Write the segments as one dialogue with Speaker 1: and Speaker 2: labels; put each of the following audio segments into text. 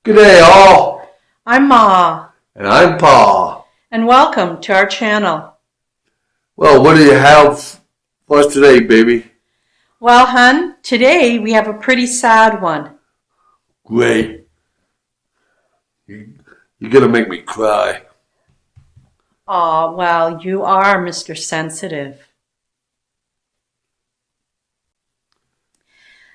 Speaker 1: Good day, all.
Speaker 2: I'm Ma,
Speaker 1: And I'm Pa.
Speaker 2: and welcome to our channel.
Speaker 1: Well, what do you have for us today, baby?
Speaker 2: Well, hun, today we have a pretty sad one.
Speaker 1: Great. You're going to make me cry.
Speaker 2: Aw, well, you are Mr. Sensitive.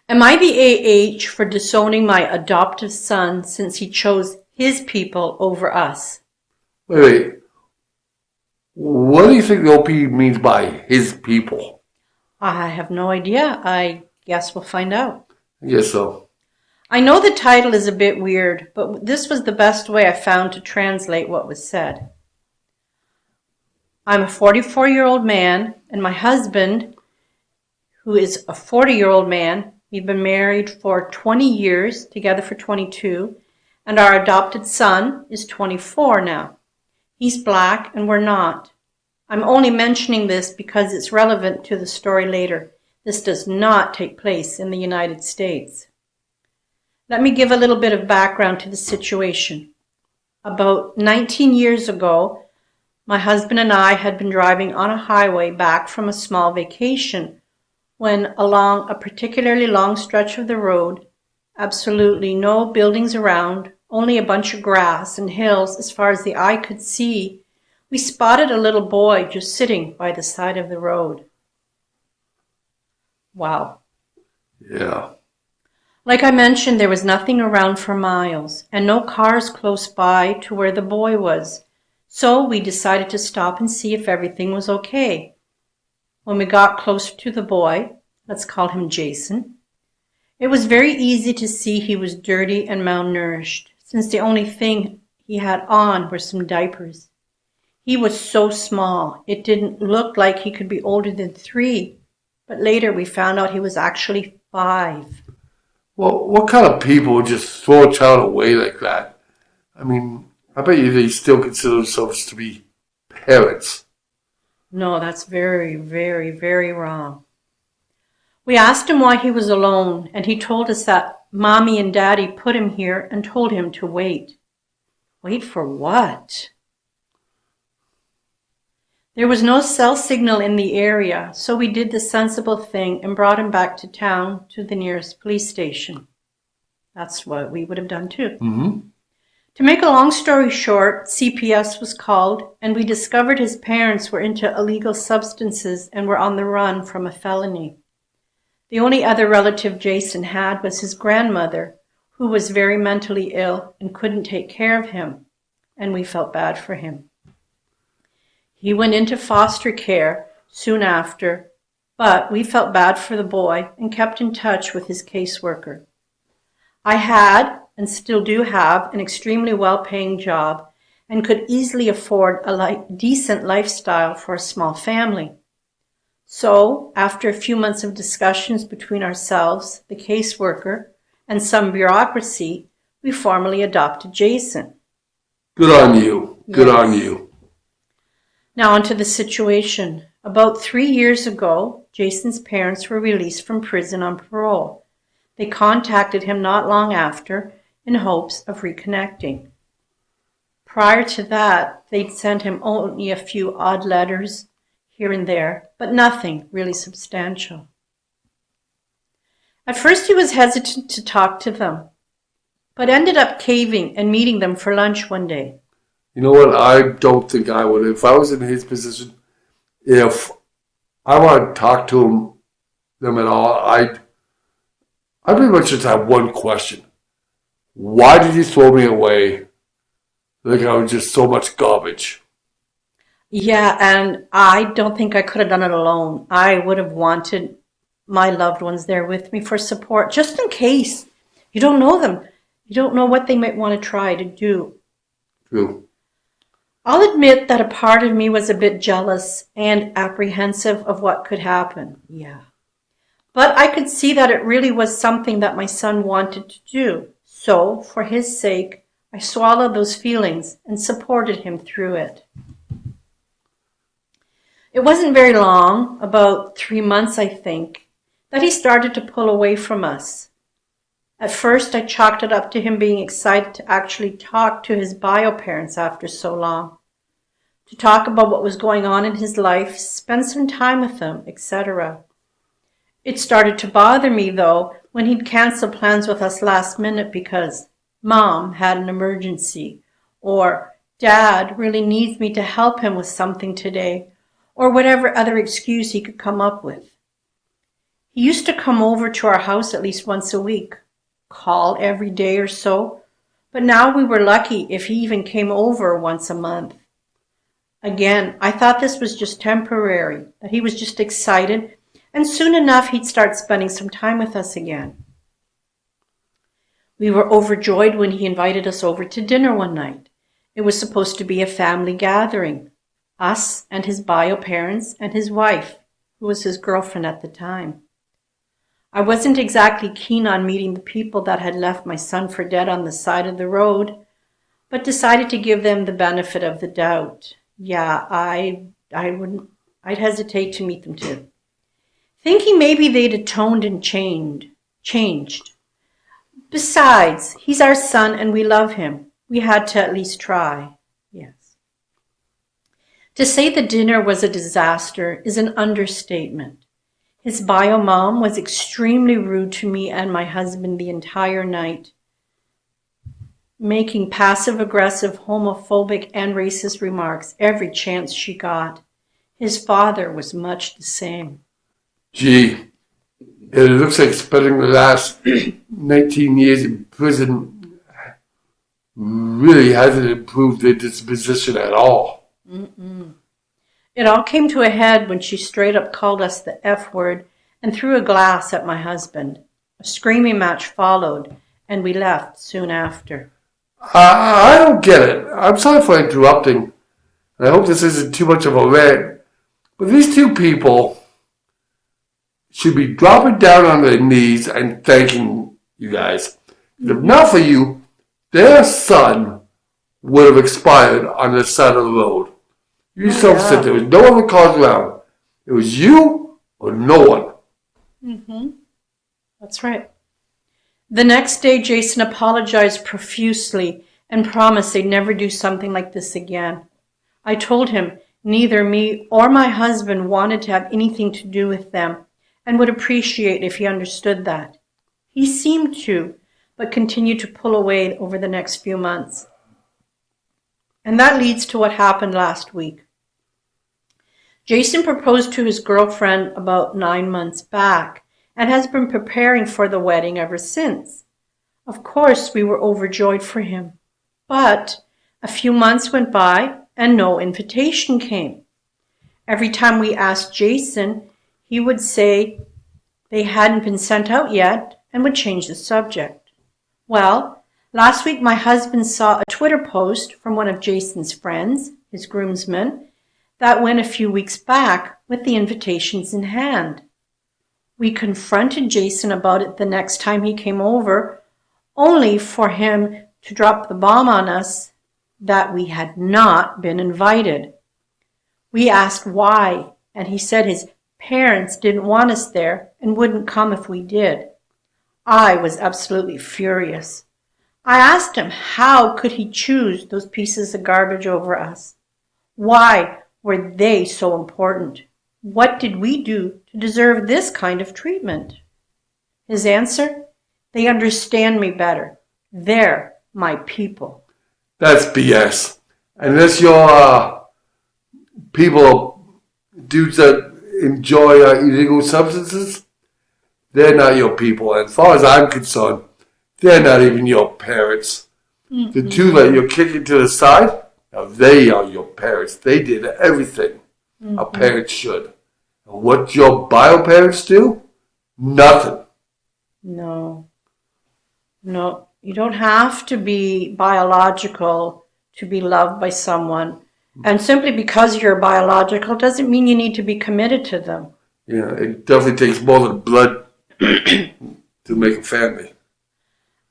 Speaker 2: Am I the AH for disowning my adoptive son since he chose his people over us?
Speaker 1: Wait. What do you think the OP means by his people?
Speaker 2: I have no idea. I guess we'll find out.
Speaker 1: I guess so.
Speaker 2: I know the title is a bit weird, but this was the best way I found to translate what was said. I'm a 44-year-old man, and my husband, who is a 40-year-old man, we've been married for 20 years, together for 22, and our adopted son is 24 now. He's black and we're not. I'm only mentioning this because it's relevant to the story later. This does not take place in the United States. Let me give a little bit of background to the situation. About 19 years ago, my husband and I had been driving on a highway back from a small vacation when along a particularly long stretch of the road, absolutely no buildings around, only a bunch of grass and hills as far as the eye could see, we spotted a little boy just sitting by the side of the road. Wow.
Speaker 1: Yeah.
Speaker 2: Like I mentioned, there was nothing around for miles and no cars close by to where the boy was. So we decided to stop and see if everything was okay. When we got closer to the boy, let's call him Jason, it was very easy to see he was dirty and malnourished, since the only thing he had on were some diapers. He was so small, it didn't look like he could be older than 3, but later we found out he was actually 5.
Speaker 1: Well, what kind of people would just throw a child away like that? I mean, I bet you they still consider themselves to be parents.
Speaker 2: No, that's very, very, very wrong. We asked him why he was alone, and he told us that Mommy and Daddy put him here and told him to wait. Wait for what? There was no cell signal in the area, so we did the sensible thing and brought him back to town to the nearest police station. That's what we would have done too.
Speaker 1: Mm-hmm.
Speaker 2: To make a long story short, CPS was called, and we discovered his parents were into illegal substances and were on the run from a felony. The only other relative Jason had was his grandmother, who was very mentally ill and couldn't take care of him, and we felt bad for him. He went into foster care soon after, but we felt bad for the boy and kept in touch with his caseworker. I had, and still do have, an extremely well-paying job and could easily afford a decent lifestyle for a small family. So, after a few months of discussions between ourselves, the caseworker, and some bureaucracy, we formally adopted Jason.
Speaker 1: Good on you. Good
Speaker 2: Yes.
Speaker 1: on you.
Speaker 2: Now onto the situation. About 3 years ago, Jason's parents were released from prison on parole. They contacted him not long after in hopes of reconnecting. Prior to that, they'd sent him only a few odd letters here and there, but nothing really substantial. At first he was hesitant to talk to them, but ended up caving and meeting them for lunch one day.
Speaker 1: You know what? I don't think I would. If I was in his position, if I want to talk to them at all, I pretty much just have one question. Why did you throw me away? Like I was just so much garbage.
Speaker 2: Yeah, and I don't think I could have done it alone. I would have wanted my loved ones there with me for support, just in case. You don't know them. You don't know what they might want to try to do.
Speaker 1: True.
Speaker 2: I'll admit that a part of me was a bit jealous and apprehensive of what could happen. Yeah. But I could see that it really was something that my son wanted to do. So, for his sake, I swallowed those feelings and supported him through it. It wasn't very long, about 3 months I think, that he started to pull away from us. At first, I chalked it up to him being excited to actually talk to his bio parents after so long, to talk about what was going on in his life, spend some time with them, etc. It started to bother me, though, when he'd cancel plans with us last minute because Mom had an emergency, or Dad really needs me to help him with something today, or whatever other excuse he could come up with. He used to come over to our house at least once a week, call every day or so, but now we were lucky if he even came over once a month. Again, I thought this was just temporary, that he was just excited, and soon enough he'd start spending some time with us again. We were overjoyed when he invited us over to dinner one night. It was supposed to be a family gathering, us and his bio parents and his wife, who was his girlfriend at the time. I wasn't exactly keen on meeting the people that had left my son for dead on the side of the road, but decided to give them the benefit of the doubt. Yeah, I'd hesitate to meet them too. Thinking maybe they'd atoned and changed. Besides, he's our son and we love him. We had to at least try. Yes. To say the dinner was a disaster is an understatement. His bio mom was extremely rude to me and my husband the entire night, making passive-aggressive, homophobic, and racist remarks every chance she got. His father was much the same.
Speaker 1: Gee, it looks like spending the last 19 years in prison really hasn't improved their disposition at all.
Speaker 2: Mm-mm. It all came to a head when she straight up called us the F word and threw a glass at my husband. A screaming match followed, and we left soon after.
Speaker 1: I don't get it. I'm sorry for interrupting. I hope this isn't too much of a rant. But these two people should be dropping down on their knees and thanking you guys. If not for you, their son would have expired on the side of the road. You said there was no other cars around. It was you or no one.
Speaker 2: Mm-hmm. That's right. The next day, Jason apologized profusely and promised they'd never do something like this again. I told him neither me or my husband wanted to have anything to do with them and would appreciate if he understood that. He seemed to, but continued to pull away over the next few months. And that leads to what happened last week. Jason proposed to his girlfriend about 9 months back and has been preparing for the wedding ever since. Of course, we were overjoyed for him. But a few months went by and no invitation came. Every time we asked Jason, he would say they hadn't been sent out yet and would change the subject. Well, last week my husband saw a Twitter post from one of Jason's friends, his groomsmen, that went a few weeks back with the invitations in hand. We confronted Jason about it the next time he came over, only for him to drop the bomb on us that we had not been invited. We asked why, and he said his parents didn't want us there and wouldn't come if we did. I was absolutely furious. I asked him how could he choose those pieces of garbage over us? Why were they so important? What did we do to deserve this kind of treatment? His answer? They understand me better. They're my people.
Speaker 1: That's BS. Unless you're people, dudes that enjoy illegal substances, they're not your people. And as far as I'm concerned, they're not even your parents. Mm-hmm. The two that you're kicking to the side, now they are your parents. They did everything a parent should. And what your bio parents do? Nothing.
Speaker 2: No, you don't have to be biological to be loved by someone. And simply because you're biological doesn't mean you need to be committed to them.
Speaker 1: Yeah, it definitely takes more than blood to make a family.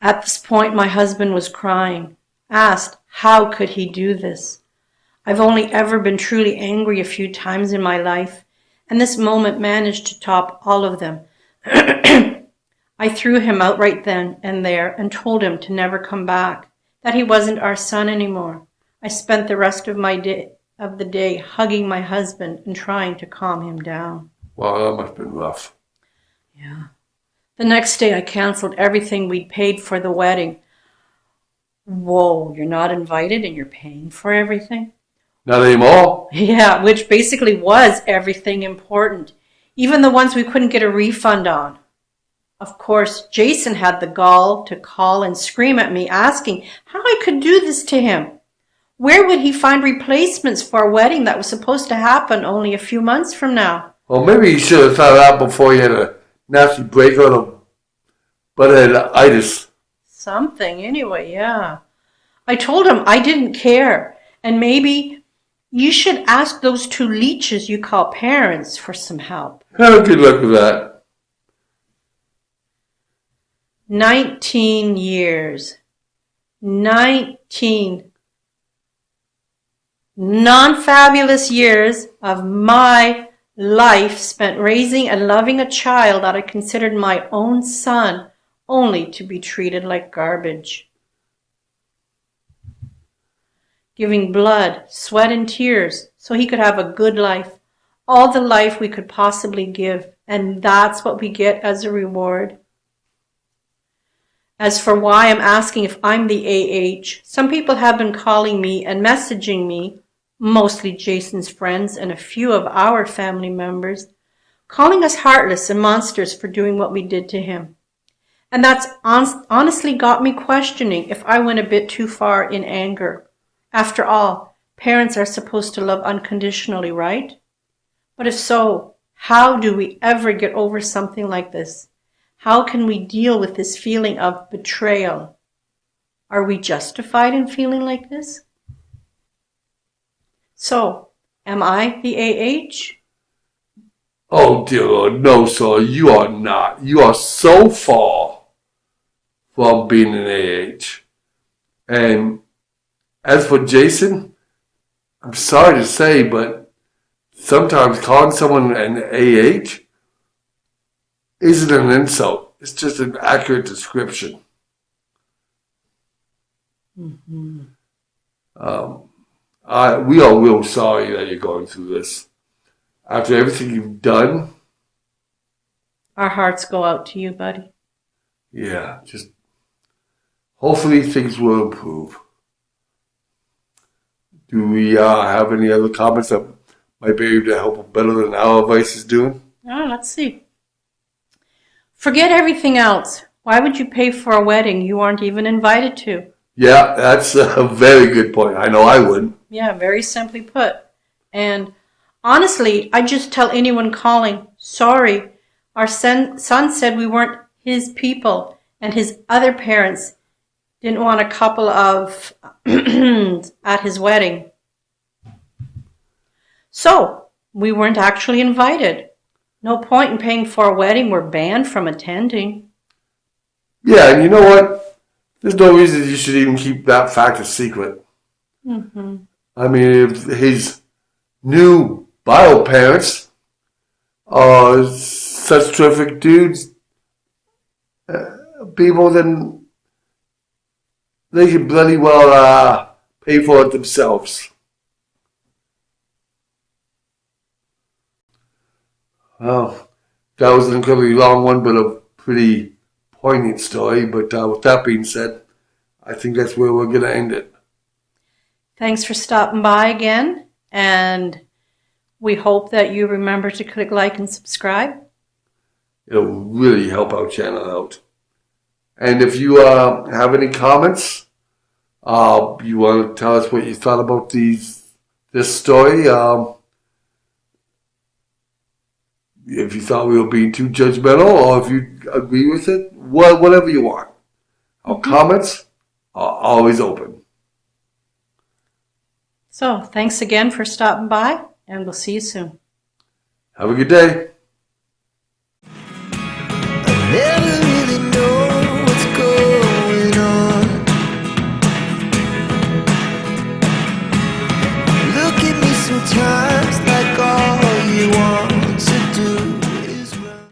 Speaker 2: At this point, my husband was crying, asked how could he do this. I've only ever been truly angry a few times in my life, and this moment managed to top all of them. I threw him out right then and there and told him to never come back, that he wasn't our son anymore. I spent the rest of the day hugging my husband and trying to calm him down.
Speaker 1: Wow, that must have been rough.
Speaker 2: Yeah. The next day I canceled everything we'd paid for the wedding. Whoa, you're not invited and you're paying for everything?
Speaker 1: Not anymore?
Speaker 2: Yeah, which basically was everything important, even the ones we couldn't get a refund on. Of course, Jason had the gall to call and scream at me, asking how I could do this to him. Where would he find replacements for a wedding that was supposed to happen only a few months from now?
Speaker 1: Well, maybe you should have thought out before you had a nasty breakout of AITAH.
Speaker 2: Something, anyway, yeah. I told him I didn't care, and maybe you should ask those two leeches you call parents for some help.
Speaker 1: Oh, good luck with that.
Speaker 2: 19 years. 19 non-fabulous years of my life spent raising and loving a child that I considered my own son, only to be treated like garbage. Giving blood, sweat, and tears so he could have a good life, all the life we could possibly give, and that's what we get as a reward. As for why I'm asking if I'm the AH, some people have been calling me and messaging me, mostly Jason's friends and a few of our family members, calling us heartless and monsters for doing what we did to him. And that's honestly got me questioning if I went a bit too far in anger. After all, parents are supposed to love unconditionally, right? But if so, how do we ever get over something like this? How can we deal with this feeling of betrayal? Are we justified in feeling like this? So, am I the AH?
Speaker 1: Oh, dear Lord, no, sir, you are not. You are so far from being an AH. And as for Jason, I'm sorry to say, but sometimes calling someone an AH isn't an insult. It's just an accurate description.
Speaker 2: Mm-hmm.
Speaker 1: We are real sorry that you're going through this. After everything you've done,
Speaker 2: Our hearts go out to you, buddy.
Speaker 1: yeah, just hopefully things will improve. Do we have any other comments that might be able to help better than our advice is doing?
Speaker 2: Oh, let's see. Forget everything else. Why would you pay for a wedding you aren't even invited to?
Speaker 1: Yeah, that's a very good point. I know I wouldn't.
Speaker 2: Yeah, very simply put. And honestly, I just tell anyone calling, sorry, our son said we weren't his people, and his other parents didn't want a couple of at his wedding. So, we weren't actually invited. No point in paying for a wedding we're banned from attending.
Speaker 1: Yeah, and you know what? There's no reason you should even keep that fact a secret.
Speaker 2: Mm-hmm.
Speaker 1: I mean, if his new bio parents are such terrific dudes, people, then they can bloody well pay for it themselves. Well, that was an incredibly long one, but a pretty poignant story. But with that being said, I think that's where we're going to end it.
Speaker 2: Thanks for stopping by again, and we hope that you remember to click like and subscribe.
Speaker 1: It'll really help our channel out. And if you have any comments, you want to tell us what you thought about this story, if you thought we were being too judgmental, or if you agree with it, whatever you want. Our comments are always open.
Speaker 2: So, thanks again for stopping by, and we'll see you soon.
Speaker 1: Have a good day.